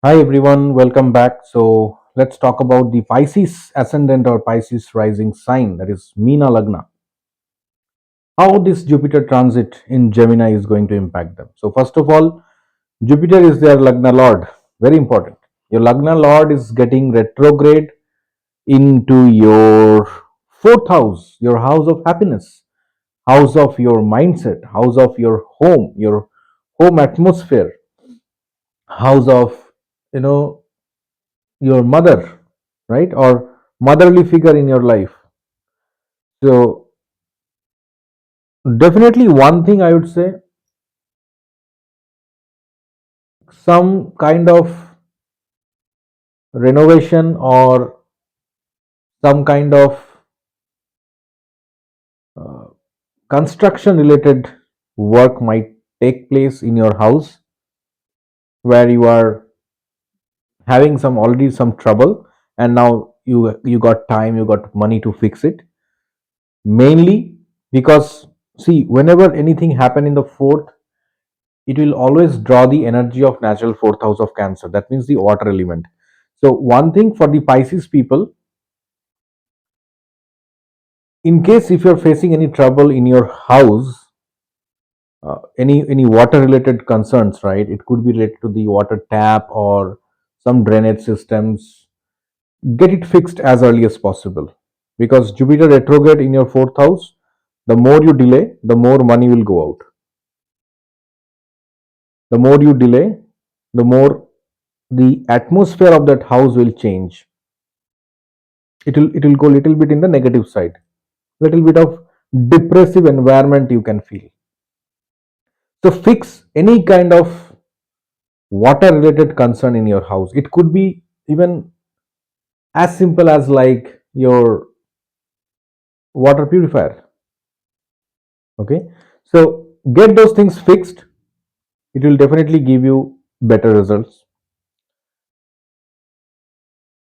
Hi everyone, welcome back. So let's talk about the Pisces Ascendant or Pisces Rising sign, that is Meena Lagna. How this Jupiter transit in Gemini is going to impact them. So first of all, Jupiter is their Lagna Lord. Very important. Your Lagna Lord is getting retrograde into your fourth house, your house of happiness, house of your mindset, house of your home atmosphere, house of you know your mother, right? Or motherly figure in your life. So, definitely one thing I would say, some kind of renovation or some kind of uh, construction related work might take place in your house where you are having some trouble, and now you got time, you got money to fix it, mainly because, see, whenever anything happen in the fourth, it will always draw the energy of natural fourth house of Cancer. That means the water element. So, one thing for the Pisces people, in case if you're facing any trouble in your house, any water related concerns, right? It could be related to the water tap or some drainage systems. Get it fixed as early as possible, because Jupiter retrograde in your fourth house, the more you delay, the more money will go out. The more you delay, the more the atmosphere of that house will change. It will go little bit in the negative side, little bit of depressive environment you can feel. So fix any kind of water related concern in your house. It could be even as simple as like your water purifier. Okay, so get those things fixed. It will definitely give you better results.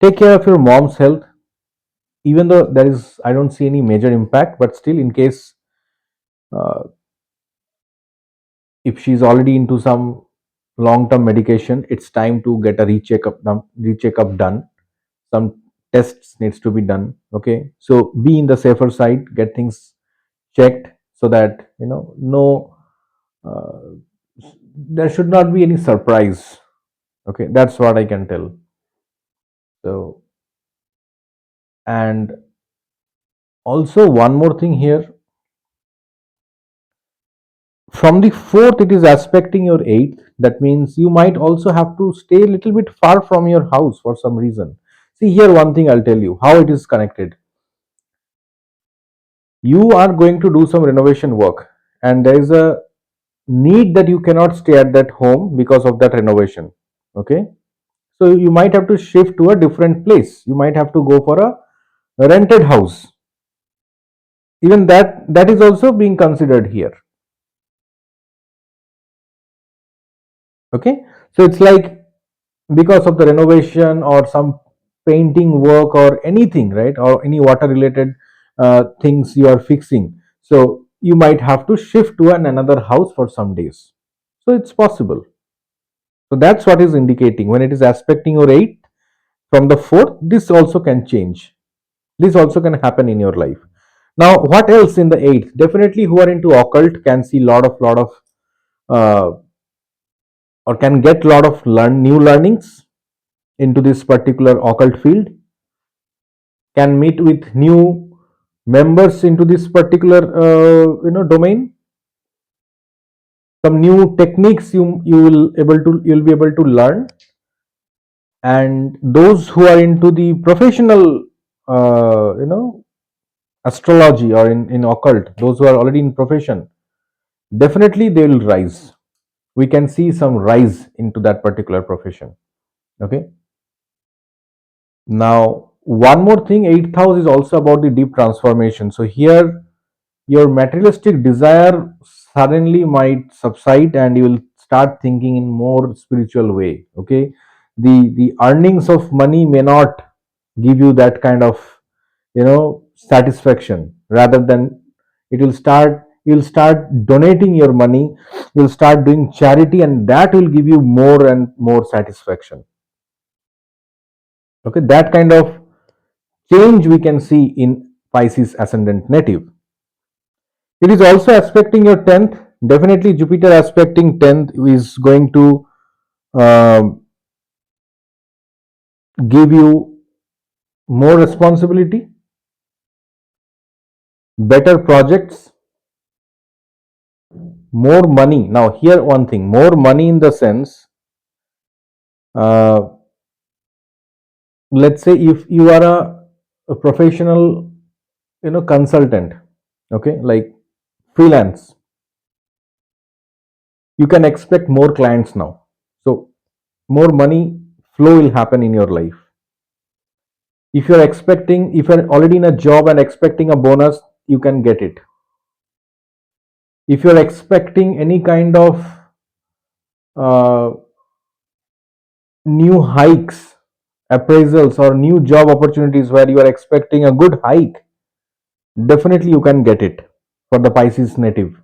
Take care of your mom's health, even though there is, I don't see any major impact, but still, in case uh, if she's already into some long term medication, it's time to get a recheck up done. Some tests needs to be done. Okay, so be in the safer side, get things checked, so that no, uh, there should not be any surprise. Okay, that's what I can tell. So, and also one more thing here, from the fourth it is aspecting your eighth. That means you might also have to stay a little bit far from your house for some reason. See, here one thing I'll tell you how it is connected. You are going to do some renovation work, and there is a need that you cannot stay at that home because of that renovation. Okay, so you might have to shift to a different place, you might have to go for a rented house. Even that is also being considered here. Okay, so it's like, because of the renovation or some painting work or anything, right, or any water related things you are fixing, so you might have to shift to another house for some days. So it's possible. So that's what is indicating when it is aspecting your eighth from the fourth. This also can change, this also can happen in your life. Now, what else in the eighth? Definitely who are into occult can see lot of uh, or can get lot of new learnings into this particular occult field, can meet with new members into this particular domain. Some new techniques you'll be able to learn. And those who are into the professional astrology or in occult, those who are already in profession, definitely they will rise. We can see some rise into that particular profession. Okay, now one more thing, eighth house is also about the deep transformation. So here your materialistic desire suddenly might subside, and you will start thinking in more spiritual way. Okay, the earnings of money may not give you that kind of satisfaction. Rather than, it will start you'll start donating your money, you'll start doing charity, and that will give you more and more satisfaction. Okay, that kind of change we can see in Pisces ascendant native. It is also aspecting your 10th. Definitely, Jupiter aspecting 10th is going to um, give you more responsibility, better projects, more money. Now, here one thing, more money in the sense, uh, let's say if you are a professional, consultant, okay, like freelance, you can expect more clients now. So, more money flow will happen in your life. If you're already in a job and expecting a bonus, you can get it. If you're expecting any kind of uh, new hikes, appraisals, or new job opportunities where you are expecting a good hike, definitely you can get it for the Pisces native.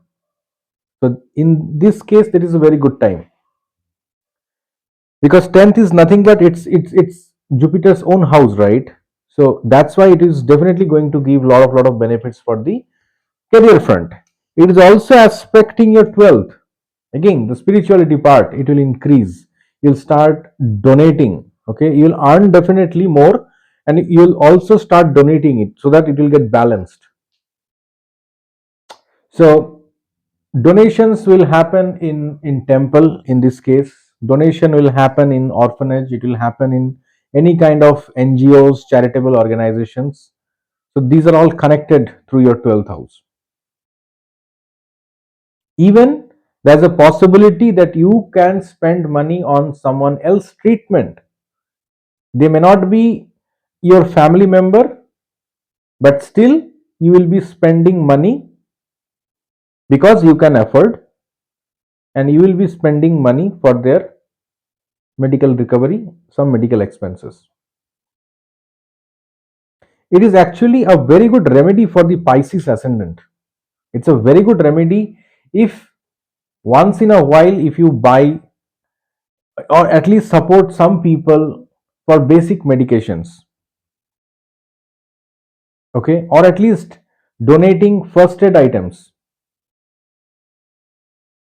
So in this case, there is a very good time, because 10th is nothing but it's Jupiter's own house, right? So that's why it is definitely going to give lot of benefits for the career front. It is also aspecting your 12th. Again, the spirituality part, it will increase. You'll start donating. Okay, you'll earn definitely more, and you'll also start donating it so that it will get balanced. So donations will happen in temple. In this case, donation will happen in orphanage. It will happen in any kind of NGOs, charitable organizations. So these are all connected through your 12th house. Even there's a possibility that you can spend money on someone else's treatment. They may not be your family member, but still you will be spending money because you can afford, and you will be spending money for their medical recovery, some medical expenses. It is actually a very good remedy for the Pisces ascendant. It's a very good remedy if once in a while, if you buy or at least support some people for basic medications, okay, or at least donating first aid items,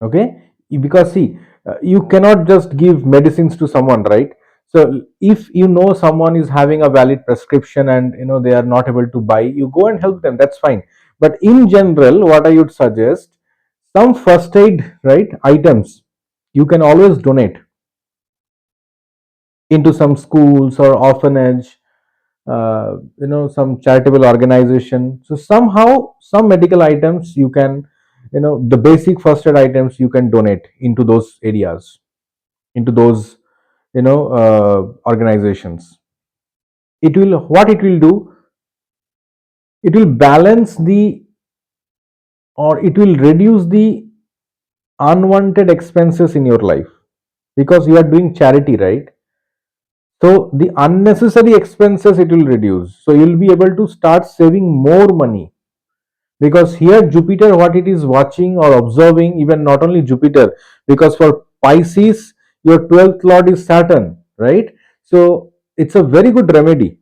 okay, because see, you cannot just give medicines to someone, right? So if you know someone is having a valid prescription and they are not able to buy, you go and help them, that's fine. But in general, what I would suggest, some first aid, right, items you can always donate into some schools or orphanage, some charitable organization. So somehow some medical items you can, the basic first aid items you can donate into those areas, into those organizations. It will, what it will do, it will balance the, or it will reduce the unwanted expenses in your life, because you are doing charity, right? So the unnecessary expenses it will reduce, so you'll be able to start saving more money. Because here Jupiter, what it is watching or observing, even not only Jupiter, because for Pisces your 12th lord is Saturn, right? So it's a very good remedy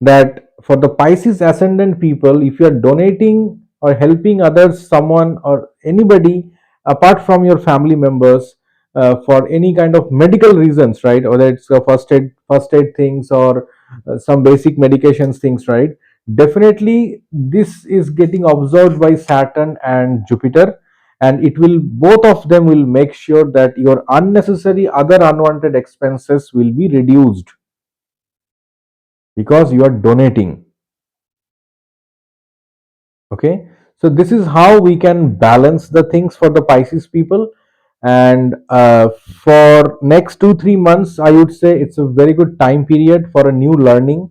that for the Pisces ascendant people, if you are donating or helping others, someone or anybody apart from your family members, for any kind of medical reasons, right, whether it's first aid things or some basic medications things, right, definitely this is getting observed by Saturn and Jupiter, and it will, both of them will make sure that your unnecessary other unwanted expenses will be reduced because you are donating. Okay, so this is how we can balance the things for the Pisces people. And for next 2-3 months, I would say it's a very good time period for a new learning,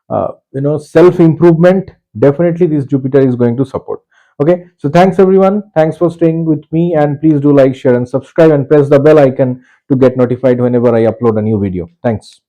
self improvement. Definitely this Jupiter is going to support. Okay, so thanks everyone, thanks for staying with me, and please do like, share and subscribe, and press the bell icon to get notified whenever I upload a new video. Thanks.